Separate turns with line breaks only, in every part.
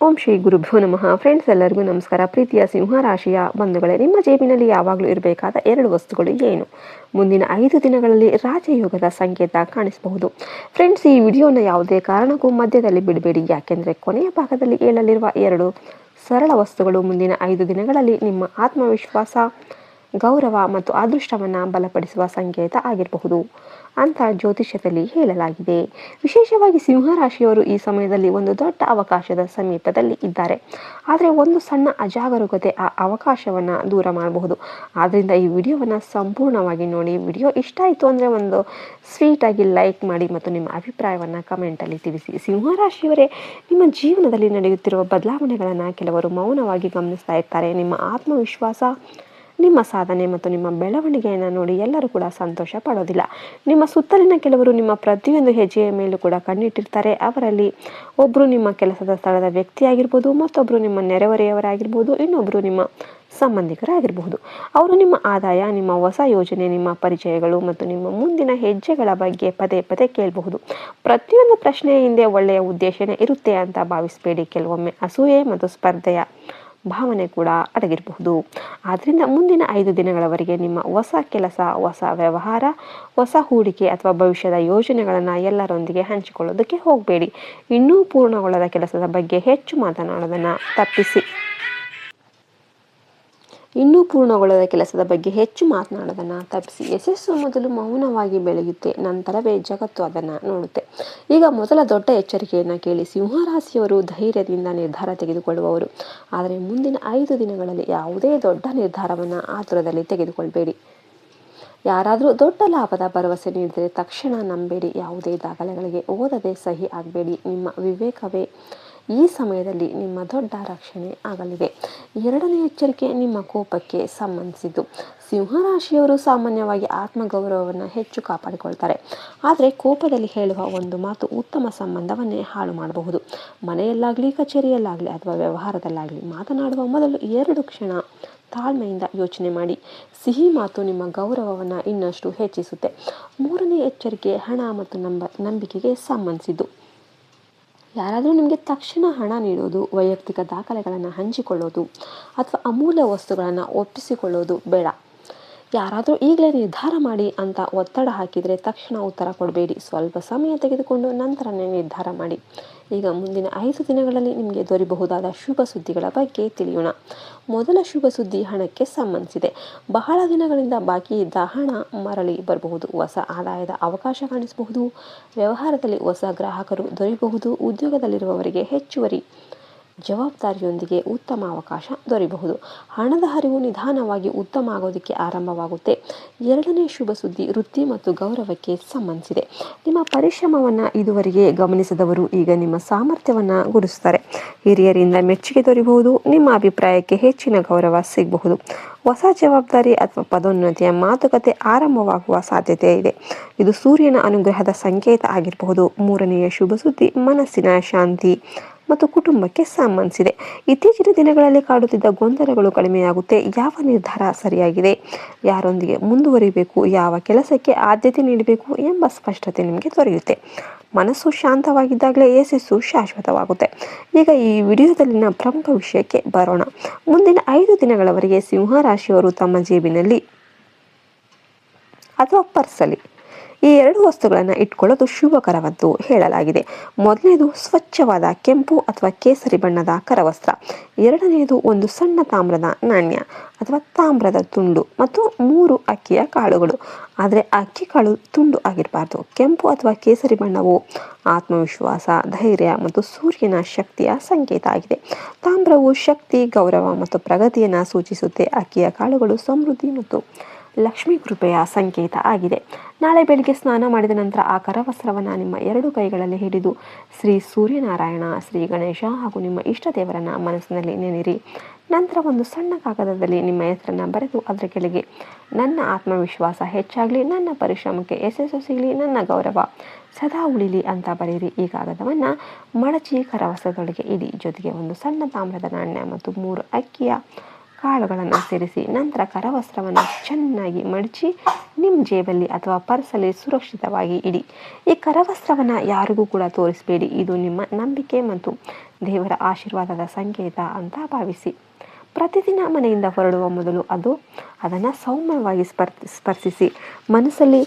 ಓಂ ಶ್ರೀ ಗುರುಭ್ಯೋ ನಮಃ. ಫ್ರೆಂಡ್ಸ್, ಎಲ್ಲರಿಗೂ ನಮಸ್ಕಾರ. ಪ್ರೀತಿಯ ಸಿಂಹರಾಶಿಯ ಬಂಧುಗಳೇ, ನಿಮ್ಮ ಜೇಬಿನಲ್ಲಿ ಯಾವಾಗಲೂ ಇರಬೇಕಾದ 2 ವಸ್ತುಗಳು ಏನು? ಮುಂದಿನ 5 ದಿನಗಳಲ್ಲಿ ರಾಜಯೋಗದ ಸಂಕೇತ ಕಾಣಿಸಬಹುದು. ಫ್ರೆಂಡ್ಸ್, ಈ ವಿಡಿಯೋನ ಯಾವುದೇ ಕಾರಣಕ್ಕೂ ಮಧ್ಯದಲ್ಲಿ ಬಿಡಬೇಡಿ, ಯಾಕೆಂದರೆ ಕೊನೆಯ ಭಾಗದಲ್ಲಿ ಹೇಳಲಿರುವ 2 ಸರಳ ವಸ್ತುಗಳು ಮುಂದಿನ 5 ದಿನಗಳಲ್ಲಿ ನಿಮ್ಮ ಆತ್ಮವಿಶ್ವಾಸ, ಗೌರವ ಮತ್ತು ಅದೃಷ್ಟವನ್ನು ಬಲಪಡಿಸುವ ಸಂಕೇತ ಆಗಿರಬಹುದು ಅಂತ ಜ್ಯೋತಿಷ್ಯದಲ್ಲಿ ಹೇಳಲಾಗಿದೆ. ವಿಶೇಷವಾಗಿ ಸಿಂಹರಾಶಿಯವರು ಈ ಸಮಯದಲ್ಲಿ ಒಂದು ದೊಡ್ಡ ಅವಕಾಶದ ಸಮೀಪದಲ್ಲಿ ಇದ್ದಾರೆ. ಆದರೆ ಒಂದು ಸಣ್ಣ ಅಜಾಗರೂಕತೆ ಆ ಅವಕಾಶವನ್ನು ದೂರ ಮಾಡಬಹುದು. ಆದ್ದರಿಂದ ಈ ವಿಡಿಯೋವನ್ನು ಸಂಪೂರ್ಣವಾಗಿ ನೋಡಿ. ವಿಡಿಯೋ ಇಷ್ಟ ಆಯಿತು ಅಂದರೆ ಒಂದು ಸ್ವೀಟಾಗಿ ಲೈಕ್ ಮಾಡಿ ಮತ್ತು ನಿಮ್ಮ ಅಭಿಪ್ರಾಯವನ್ನು ಕಮೆಂಟಲ್ಲಿ ತಿಳಿಸಿ. ಸಿಂಹರಾಶಿಯವರೇ, ನಿಮ್ಮ ಜೀವನದಲ್ಲಿ ನಡೆಯುತ್ತಿರುವ ಬದಲಾವಣೆಗಳನ್ನು ಕೆಲವರು ಮೌನವಾಗಿ ಗಮನಿಸ್ತಾ ಇರ್ತಾರೆ. ನಿಮ್ಮ ಆತ್ಮವಿಶ್ವಾಸ, ನಿಮ್ಮ ಸಾಧನೆ ಮತ್ತು ನಿಮ್ಮ ಬೆಳವಣಿಗೆಯನ್ನು ನೋಡಿ ಎಲ್ಲರೂ ಕೂಡ ಸಂತೋಷ ಪಡೋದಿಲ್ಲ. ನಿಮ್ಮ ಸುತ್ತಲಿನ ಕೆಲವರು ನಿಮ್ಮ ಪ್ರತಿಯೊಂದು ಹೆಜ್ಜೆಯ ಮೇಲೂ ಕೂಡ ಕಣ್ಣಿಟ್ಟಿರ್ತಾರೆ. ಅವರಲ್ಲಿ ಒಬ್ಬರು ನಿಮ್ಮ ಕೆಲಸದ ಸ್ಥಳದ ವ್ಯಕ್ತಿಯಾಗಿರ್ಬೋದು, ಮತ್ತೊಬ್ಬರು ನಿಮ್ಮ ನೆರೆಹೊರೆಯವರಾಗಿರ್ಬೋದು, ಇನ್ನೊಬ್ಬರು ನಿಮ್ಮ ಸಂಬಂಧಿಕರಾಗಿರಬಹುದು. ಅವರು ನಿಮ್ಮ ಆದಾಯ, ನಿಮ್ಮ ಹೊಸ ಯೋಜನೆ, ನಿಮ್ಮ ಪರಿಚಯಗಳು ಮತ್ತು ನಿಮ್ಮ ಮುಂದಿನ ಹೆಜ್ಜೆಗಳ ಬಗ್ಗೆ ಪದೇ ಪದೇ ಕೇಳಬಹುದು. ಪ್ರತಿಯೊಂದು ಪ್ರಶ್ನೆಯ ಹಿಂದೆ ಒಳ್ಳೆಯ ಉದ್ದೇಶನೇ ಇರುತ್ತೆ ಅಂತ ಭಾವಿಸಬೇಡಿ. ಕೆಲವೊಮ್ಮೆ ಅಸೂಯೆ ಮತ್ತು ಸ್ಪರ್ಧೆಯ ಭಾವನೆ ಕೂಡ ಅಡಗಿರಬಹುದು. ಆದ್ದರಿಂದ ಮುಂದಿನ 5 ದಿನಗಳವರೆಗೆ ನಿಮ್ಮ ಹೊಸ ಕೆಲಸ, ಹೊಸ ವ್ಯವಹಾರ, ಹೊಸ ಹೂಡಿಕೆ ಅಥವಾ ಭವಿಷ್ಯದ ಯೋಜನೆಗಳನ್ನು ಎಲ್ಲರೊಂದಿಗೆ ಹಂಚಿಕೊಳ್ಳೋದಕ್ಕೆ ಹೋಗಬೇಡಿ. ಇನ್ನೂ ಪೂರ್ಣಗೊಳ್ಳದ ಕೆಲಸದ ಬಗ್ಗೆ ಹೆಚ್ಚು ಮಾತನಾಡೋದನ್ನು ತಪ್ಪಿಸಿ. ಯಶಸ್ಸು ಮೊದಲು ಮೌನವಾಗಿ ಬೆಳೆಯುತ್ತೆ, ನಂತರವೇ ಜಗತ್ತು ಅದನ್ನು ನೋಡುತ್ತೆ. ಈಗ ಮೊದಲ ದೊಡ್ಡ ಎಚ್ಚರಿಕೆಯನ್ನು ಕೇಳಿ. ಸಿಂಹರಾಶಿಯವರು ಧೈರ್ಯದಿಂದ ನಿರ್ಧಾರ ತೆಗೆದುಕೊಳ್ಳುವವರು. ಆದರೆ ಮುಂದಿನ 5 ದಿನಗಳಲ್ಲಿ ಯಾವುದೇ ದೊಡ್ಡ ನಿರ್ಧಾರವನ್ನು ಆತುರದಲ್ಲಿ ತೆಗೆದುಕೊಳ್ಬೇಡಿ. ಯಾರಾದರೂ ದೊಡ್ಡ ಲಾಭದ ಭರವಸೆ ನೀಡಿದರೆ ತಕ್ಷಣ ನಂಬೇಡಿ. ಯಾವುದೇ ದಾಖಲೆಗಳಿಗೆ ಓದದೆ ಸಹಿ ಆಗಬೇಡಿ. ನಿಮ್ಮ ವಿವೇಕವೇ ಈ ಸಮಯದಲ್ಲಿ ನಿಮ್ಮ ದೊಡ್ಡ ರಕ್ಷಣೆ ಆಗಲಿದೆ. 2ನೇ ಎಚ್ಚರಿಕೆ ನಿಮ್ಮ ಕೋಪಕ್ಕೆ ಸಂಬಂಧಿಸಿದ್ದು. ಸಿಂಹರಾಶಿಯವರು ಸಾಮಾನ್ಯವಾಗಿ ಆತ್ಮಗೌರವವನ್ನು ಹೆಚ್ಚು ಕಾಪಾಡಿಕೊಳ್ತಾರೆ. ಆದರೆ ಕೋಪದಲ್ಲಿ ಹೇಳುವ ಒಂದು ಮಾತು ಉತ್ತಮ ಸಂಬಂಧವನ್ನೇ ಹಾಳು ಮಾಡಬಹುದು. ಮನೆಯಲ್ಲಾಗಲಿ, ಕಚೇರಿಯಲ್ಲಾಗಲಿ ಅಥವಾ ವ್ಯವಹಾರದಲ್ಲಾಗಲಿ ಮಾತನಾಡುವ ಮೊದಲು 2 ಕ್ಷಣ ತಾಳ್ಮೆಯಿಂದ ಯೋಚನೆ ಮಾಡಿ. ಸಿಹಿ ಮಾತು ನಿಮ್ಮ ಗೌರವವನ್ನು ಇನ್ನಷ್ಟು ಹೆಚ್ಚಿಸುತ್ತೆ. 3ನೇ ಎಚ್ಚರಿಕೆ ಹಣ ಮತ್ತು ನಂಬಿಕೆಗೆ ಸಂಬಂಧಿಸಿದ್ದು. ಯಾರಾದರೂ ನಿಮಗೆ ತಕ್ಷಣ ಹಣ ನೀಡೋದು, ವೈಯಕ್ತಿಕ ದಾಖಲೆಗಳನ್ನು ಹಂಚಿಕೊಳ್ಳೋದು ಅಥವಾ ಅಮೂಲ್ಯ ವಸ್ತುಗಳನ್ನು ಒಪ್ಪಿಸಿಕೊಳ್ಳೋದು ಬೇಡ. ಯಾರಾದರೂ ಈಗಲೇ ನಿರ್ಧಾರ ಮಾಡಿ ಅಂತ ಒತ್ತಡ ಹಾಕಿದರೆ ತಕ್ಷಣ ಉತ್ತರ ಕೊಡಬೇಡಿ. ಸ್ವಲ್ಪ ಸಮಯ ತೆಗೆದುಕೊಂಡು ನಂತರನೇ ನಿರ್ಧಾರ ಮಾಡಿ. ಈಗ ಮುಂದಿನ 5 ದಿನಗಳಲ್ಲಿ ನಿಮಗೆ ದೊರೆಯಬಹುದಾದ ಶುಭ ಸುದ್ದಿಗಳ ಬಗ್ಗೆ ತಿಳಿಯೋಣ. ಮೊದಲ ಶುಭ ಸುದ್ದಿ ಹಣಕ್ಕೆ ಸಂಬಂಧಿಸಿದೆ. ಬಹಳ ದಿನಗಳಿಂದ ಬಾಕಿ ಇದ್ದ ಹಣ ಮರಳಿ ಬರಬಹುದು. ಹೊಸ ಆದಾಯದ ಅವಕಾಶ ಕಾಣಿಸಬಹುದು. ವ್ಯವಹಾರದಲ್ಲಿ ಹೊಸ ಗ್ರಾಹಕರು ದೊರೆಯಬಹುದು. ಉದ್ಯೋಗದಲ್ಲಿರುವವರಿಗೆ ಹೆಚ್ಚುವರಿ ಜವಾಬ್ದಾರಿಯೊಂದಿಗೆ ಉತ್ತಮ ಅವಕಾಶ ದೊರೆಯಬಹುದು. ಹಣದ ಹರಿವು ನಿಧಾನವಾಗಿ ಉತ್ತಮ ಆಗೋದಕ್ಕೆ ಆರಂಭವಾಗುತ್ತೆ. 2ನೇ ಶುಭ ಸುದ್ದಿ ವೃತ್ತಿ ಮತ್ತು ಗೌರವಕ್ಕೆ ಸಂಬಂಧಿಸಿದೆ. ನಿಮ್ಮ ಪರಿಶ್ರಮವನ್ನು ಇದುವರೆಗೆ ಗಮನಿಸಿದವರು ಈಗ ನಿಮ್ಮ ಸಾಮರ್ಥ್ಯವನ್ನು ಗುರುತಿಸುತ್ತಾರೆ. ಹಿರಿಯರಿಂದ ಮೆಚ್ಚುಗೆ ದೊರೆಯಬಹುದು. ನಿಮ್ಮ ಅಭಿಪ್ರಾಯಕ್ಕೆ ಹೆಚ್ಚಿನ ಗೌರವ ಸಿಗಬಹುದು. ಹೊಸ ಜವಾಬ್ದಾರಿ ಅಥವಾ ಪದೋನ್ನತಿಯ ಮಾತುಕತೆ ಆರಂಭವಾಗುವ ಸಾಧ್ಯತೆ ಇದೆ. ಇದು ಸೂರ್ಯನ ಅನುಗ್ರಹದ ಸಂಕೇತ ಆಗಿರಬಹುದು. 3ನೆಯ ಶುಭ ಸುದ್ದಿ ಮನಸ್ಸಿನ ಶಾಂತಿ ಮತ್ತು ಕುಟುಂಬಕ್ಕೆ ಸಂಬಂಧಿಸಿದೆ. ಇತ್ತೀಚಿನ ದಿನಗಳಲ್ಲಿ ಕಾಡುತ್ತಿದ್ದ ಗೊಂದಲಗಳು ಕಡಿಮೆಯಾಗುತ್ತೆ. ಯಾವ ನಿರ್ಧಾರ ಸರಿಯಾಗಿದೆ, ಯಾರೊಂದಿಗೆ ಮುಂದುವರಿಬೇಕು, ಯಾವ ಕೆಲಸಕ್ಕೆ ಆದ್ಯತೆ ನೀಡಬೇಕು ಎಂಬ ಸ್ಪಷ್ಟತೆ ನಿಮಗೆ ದೊರೆಯುತ್ತೆ. ಮನಸ್ಸು ಶಾಂತವಾಗಿದ್ದಾಗಲೇ ಯಶಸ್ಸು ಶಾಶ್ವತವಾಗುತ್ತೆ. ಈಗ ಈ ವಿಡಿಯೋದಲ್ಲಿನ ಪ್ರಮುಖ ವಿಷಯಕ್ಕೆ ಬರೋಣ. ಮುಂದಿನ 5 ದಿನಗಳವರೆಗೆ ಸಿಂಹರಾಶಿಯವರು ತಮ್ಮ ಜೇಬಿನಲ್ಲಿ ಅಥವಾ ಪರ್ಸಲ್ಲಿ ಈ 2 ವಸ್ತುಗಳನ್ನು ಇಟ್ಕೊಳ್ಳೋದು ಶುಭಕರವೆಂದು ಹೇಳಲಾಗಿದೆ. ಮೊದಲನೇದು ಸ್ವಚ್ಛವಾದ ಕೆಂಪು ಅಥವಾ ಕೇಸರಿ ಬಣ್ಣದ ಕರವಸ್ತ್ರ. 2ನೇದು ಒಂದು ಸಣ್ಣ ತಾಮ್ರದ ನಾಣ್ಯ ಅಥವಾ ತಾಮ್ರದ ತುಂಡು ಮತ್ತು 3 ಅಕ್ಕಿಯ ಕಾಳುಗಳು. ಆದರೆ ಅಕ್ಕಿ ಕಾಳು ತುಂಡು ಆಗಿರಬಾರ್ದು. ಕೆಂಪು ಅಥವಾ ಕೇಸರಿ ಬಣ್ಣವು ಆತ್ಮವಿಶ್ವಾಸ, ಧೈರ್ಯ ಮತ್ತು ಸೂರ್ಯನ ಶಕ್ತಿಯ ಸಂಕೇತ ಆಗಿದೆ. ತಾಮ್ರವು ಶಕ್ತಿ, ಗೌರವ ಮತ್ತು ಪ್ರಗತಿಯನ್ನು ಸೂಚಿಸುತ್ತೆ. ಅಕ್ಕಿಯ ಕಾಳುಗಳು ಸಮೃದ್ಧಿ ಮತ್ತು ಲಕ್ಷ್ಮೀ ಕೃಪೆಯ ಸಂಕೇತ ಆಗಿದೆ. ನಾಳೆ ಬೆಳಿಗ್ಗೆ ಸ್ನಾನ ಮಾಡಿದ ನಂತರ ಆ ಕರವಸ್ತ್ರವನ್ನು ನಿಮ್ಮ 2 ಕೈಗಳಲ್ಲಿ ಹಿಡಿದು ಶ್ರೀ ಸೂರ್ಯನಾರಾಯಣ, ಶ್ರೀ ಗಣೇಶ ಹಾಗೂ ನಿಮ್ಮ ಇಷ್ಟ ದೇವರನ್ನ ಮನಸ್ಸಿನಲ್ಲಿ ನೆನೆಯಿರಿ. ನಂತರ ಒಂದು ಸಣ್ಣ ಕಾಗದದಲ್ಲಿ ನಿಮ್ಮ ಹೆಸರನ್ನು ಬರೆದು ಅದರ ಕೆಳಗೆ ನನ್ನ ಆತ್ಮವಿಶ್ವಾಸ ಹೆಚ್ಚಾಗಲಿ, ನನ್ನ ಪರಿಶ್ರಮಕ್ಕೆ ಯಶಸ್ಸು ಸಿಗಲಿ, ನನ್ನ ಗೌರವ ಸದಾ ಉಳಿಲಿ ಅಂತ ಬರೆಯಿರಿ. ಈ ಕಾಗದವನ್ನು ಮಡಚಿ ಕರವಸ್ತ್ರದೊಳಗೆ ಇಡಿ. ಜೊತೆಗೆ ಒಂದು ಸಣ್ಣ ತಾಮ್ರದ ನಾಣ್ಯ ಮತ್ತು 3 ಅಕ್ಕಿಯ ಕಾಳುಗಳನ್ನು ಸೇರಿಸಿ ನಂತರ ಕರವಸ್ತ್ರವನ್ನು ಚೆನ್ನಾಗಿ ಮಡಚಿ ನಿಮ್ಮ ಜೇಬಲ್ಲಿ ಅಥವಾ ಪರ್ಸಲ್ಲಿ ಸುರಕ್ಷಿತವಾಗಿ ಇಡಿ. ಈ ಕರವಸ್ತ್ರವನ್ನು ಯಾರಿಗೂ ಕೂಡ ತೋರಿಸಬೇಡಿ. ಇದು ನಿಮ್ಮ ನಂಬಿಕೆ ಮತ್ತು ದೇವರ ಆಶೀರ್ವಾದದ ಸಂಕೇತ ಅಂತ ಭಾವಿಸಿ. ಪ್ರತಿದಿನ ಮನೆಯಿಂದ ಹೊರಡುವ ಮೊದಲು ಅದನ್ನು ಸೌಮ್ಯವಾಗಿ ಸ್ಪರ್ಶಿಸಿ ಮನಸ್ಸಲ್ಲಿ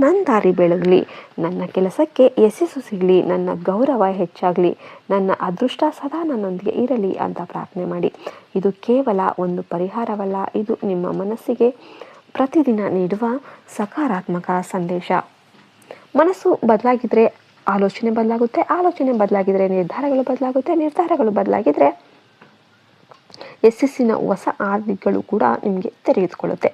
ನನ್ನ ದಾರಿ ಬೆಳಗಲಿ, ನನ್ನ ಕೆಲಸಕ್ಕೆ ಯಶಸ್ಸು ಸಿಗಲಿ, ನನ್ನ ಗೌರವ ಹೆಚ್ಚಾಗಲಿ, ನನ್ನ ಅದೃಷ್ಟ ಸದಾ ನನ್ನೊಂದಿಗೆ ಇರಲಿ ಅಂತ ಪ್ರಾರ್ಥನೆ ಮಾಡಿ. ಇದು ಕೇವಲ ಒಂದು ಪರಿಹಾರವಲ್ಲ, ಇದು ನಿಮ್ಮ ಮನಸ್ಸಿಗೆ ಪ್ರತಿದಿನ ನೀಡುವ ಸಕಾರಾತ್ಮಕ ಸಂದೇಶ. ಮನಸ್ಸು ಬದಲಾಗಿದ್ದರೆ ಆಲೋಚನೆ ಬದಲಾಗುತ್ತೆ, ಆಲೋಚನೆ ಬದಲಾಗಿದ್ದರೆ ನಿರ್ಧಾರಗಳು ಬದಲಾಗುತ್ತೆ, ನಿರ್ಧಾರಗಳು ಬದಲಾಗಿದ್ದರೆ ಯಶಸ್ಸಿನ ಹೊಸ ಹಾದಿಗಳು ಕೂಡ ನಿಮಗೆ ತೆರೆದುಕೊಳ್ಳುತ್ತೆ.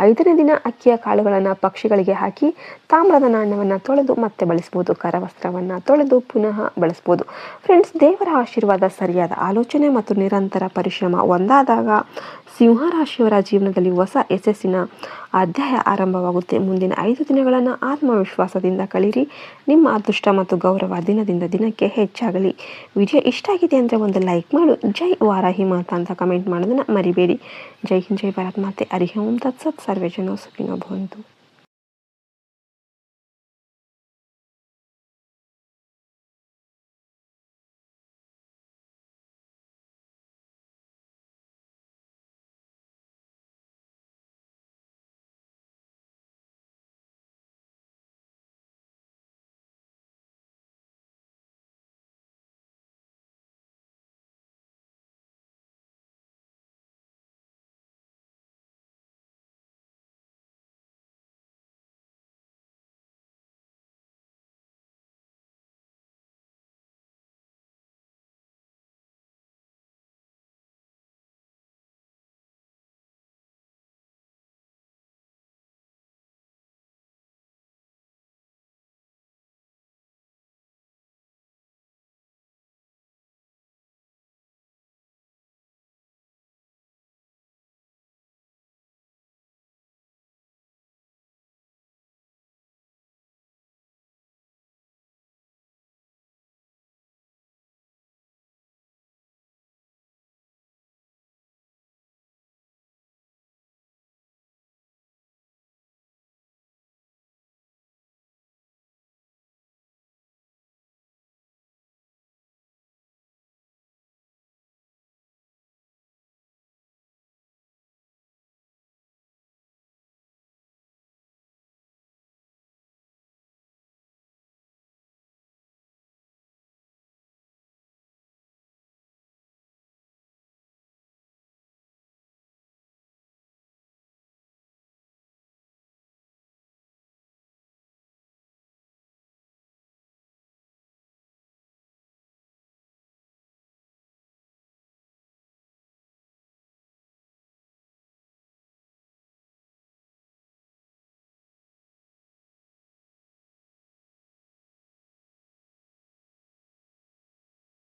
5ನೇ ದಿನ ಅಕ್ಕಿಯ ಕಾಳುಗಳನ್ನು ಪಕ್ಷಿಗಳಿಗೆ ಹಾಕಿ ತಾಮ್ರದ ನಾಣ್ಯವನ್ನು ತೊಳೆದು ಮತ್ತೆ ಬಳಸ್ಬೋದು. ಕರವಸ್ತ್ರವನ್ನು ತೊಳೆದು ಪುನಃ ಬಳಸ್ಬೋದು. ಫ್ರೆಂಡ್ಸ್, ದೇವರ ಆಶೀರ್ವಾದ, ಸರಿಯಾದ ಆಲೋಚನೆ ಮತ್ತು ನಿರಂತರ ಪರಿಶ್ರಮ ಒಂದಾದಾಗ ಸಿಂಹರಾಶಿಯವರ ಜೀವನದಲ್ಲಿ ಹೊಸ ಯಶಸ್ಸಿನ ಅಧ್ಯಾಯ ಆರಂಭವಾಗುತ್ತೆ. ಮುಂದಿನ 5 ದಿನಗಳನ್ನು ಆತ್ಮವಿಶ್ವಾಸದಿಂದ ಕಳೀರಿ. ನಿಮ್ಮ ಅದೃಷ್ಟ ಮತ್ತು ಗೌರವ ದಿನದಿಂದ ದಿನಕ್ಕೆ ಹೆಚ್ಚಾಗಲಿ. ವಿಡಿಯೋ ಇಷ್ಟ ಆಗಿದೆ ಅಂದರೆ ಒಂದು ಲೈಕ್ ಮಾಡು. ಜೈ ವಾರಾಹಿ ಮಾತಾ ಅಂತ ಕಮೆಂಟ್ ಮಾಡೋದನ್ನು ಮರಿಬೇಡಿ. ಜೈ ಹಿಂದ್, ಜೈ ಭಾರತ್ ಮಾತೆ. ಹರಿ ಓಂ ತತ್ಸತ್. ಸರ್ವೇ ಜನ ಸುಖಿನೋ ಭವಂತು.